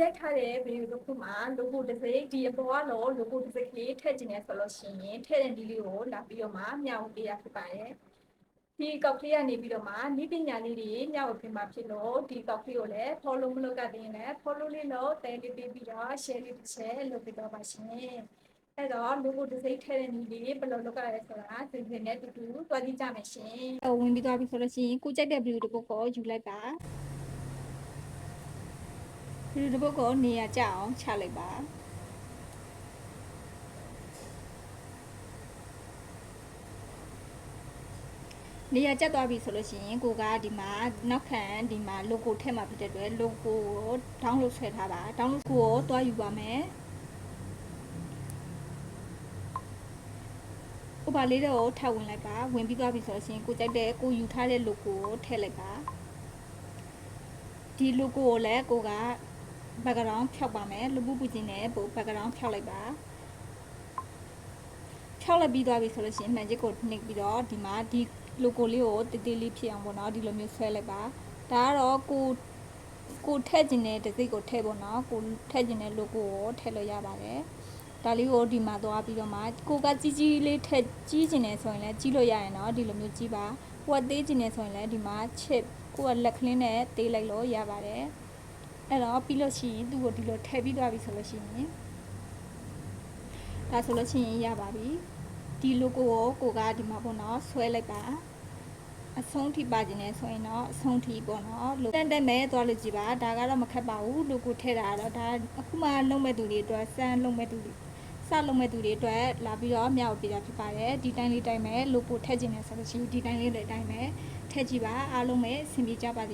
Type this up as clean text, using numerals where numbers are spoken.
ရိုက်ထားတဲ့ဗီဒီယိုတစ်ခုမှာ logo တစ်စိဒီအပေါ်ကတော့ logo တစ်စိကလေးထည့်ခြင်းနဲ့ဆိုလို့ရှိရင်ထည့်တဲ့ဒီလေးကိုလာပြီးတော့မှမျှဝေပေးရဖြစ်ပါတယ်ဒီကောက်ကလေးကနေပြီးတော့မှဤပညာလေးတွေမျှဝေပေးမှာဖြစ်လို့ဒီကောက်ကလေးကိုလည်း follow မလုပ်တဲ့ရင်လည်း follow လေးလို့တဲလေးပေးပြီးတော့ share လေးတစ်ချက်လုပ်ပေးတော့ပါရှင်အဲ့တော့ logo တစ်စိထည့်တဲ့နည်းလေးဘယ်လိုလုပ်ရလဲဆိုတာသင်နဲ့တူတူတွားကြည့်ကြမယ်ရှင်ဝင်ပြီးသွားပြီဆိုလို့ရှိရင်ကိုကြိုက်တဲ့ view တစ်ပုဒ်ကိုယူလိုက်ပါဒီတစ်ပုဒ်ကိုနေရာကျအောင်ချလိုက်ပါနေရာကျသွားပြီဆိုလို့ရှိရင်ကိုကဒီမှာနောက်ခံဒီမှာ logo ထည့်မှာဖြစ်တဲ့အတွက် logo ကို download ဆွဲထားပါ download ကိုတွားယူပါမယ်ဥပလေးတော့ထပ်ဝင်လိုက်ပါဝင်ပြီးသွားပြီဆိုလို့ရှိရင်ကိုကြိုက်တဲ့ကိုယူထားတဲ့ logo ကိုထည့်လိုက်ပါဒီ logo ကိုလည်းကိုက background ဖြောက်ပါမယ်လူပူပူချင်းနဲ့ပို့ background ဖြောက်လိုက်ပါဖြောက်လိုက်ပြီးသွားပြီဆိုလို့ရှိရင် magic ကိုနှိပ်ပြီးတော့ဒီမှာဒီ logo လေးကိုတေးသေးလေးဖြစ်အောင်ပေါ့နော်ဒီလိုမျိုးဆွဲလိုက်ပါဒါကတော့ကိုထည့်ခြင်းတဲ့တစ်စိတ်ကိုထည့်ပေါ့နော်ကိုထည့်ခြင်းတဲ့ logo ကိုထည့်လို့ရပါတယ်ဒါလေးကိုဒီမှာသွားပြီးတော့မှကိုကကြီးလေးထည့်ကြီးခြင်းနဲ့ဆိုရင်လည်းကြီးလို့ရရင်တော့ဒီလိုမျိုးကြီးပါကိုကသေးခြင်းနဲ့ဆိုရင်လည်းဒီမှာ chip ကိုကလက်ကလင်းနဲ့သေးလိုက်လို့ရပါတယ်အဲ့တော့ပြီးလို့ရှိရင်သူ့ကိုဒီလိုထည့်ပြီးသွားပြီဆိုလို့ရှိရင်ဒါဆိုလို့ရှိရင်ရပါပြီဒီ logo ကိုကဒီမှာပေါ့နော်ဆွဲလိုက်ပါအဆုံးထိပါခြင်းနဲ့ဆိုရင်တော့အဆုံးထိပေါ့နော်တက်မဲ့သွားလို့ကြည့်ပါဒါကတော့မခက်ပါဘူး logo ထည့်တာတော့ဒါအခုမှလုံးမဲ့သူတွေအတွက်စမ်းလုံးမဲ့သူတွေစလုံးမဲ့သူတွေအတွက်လာပြီးတော့မြောက်ပြတာဖြစ်ပါတယ်ဒီတိုင်းလေးတိုင်းမဲ့ logo ထည့်ခြင်းနဲ့ဆိုလို့ရှိရင်ဒီတိုင်းလေးတွေတိုင်းမဲ့ထည့်ကြည့်ပါအားလုံးပဲအဆင်ပြေကြပါစေ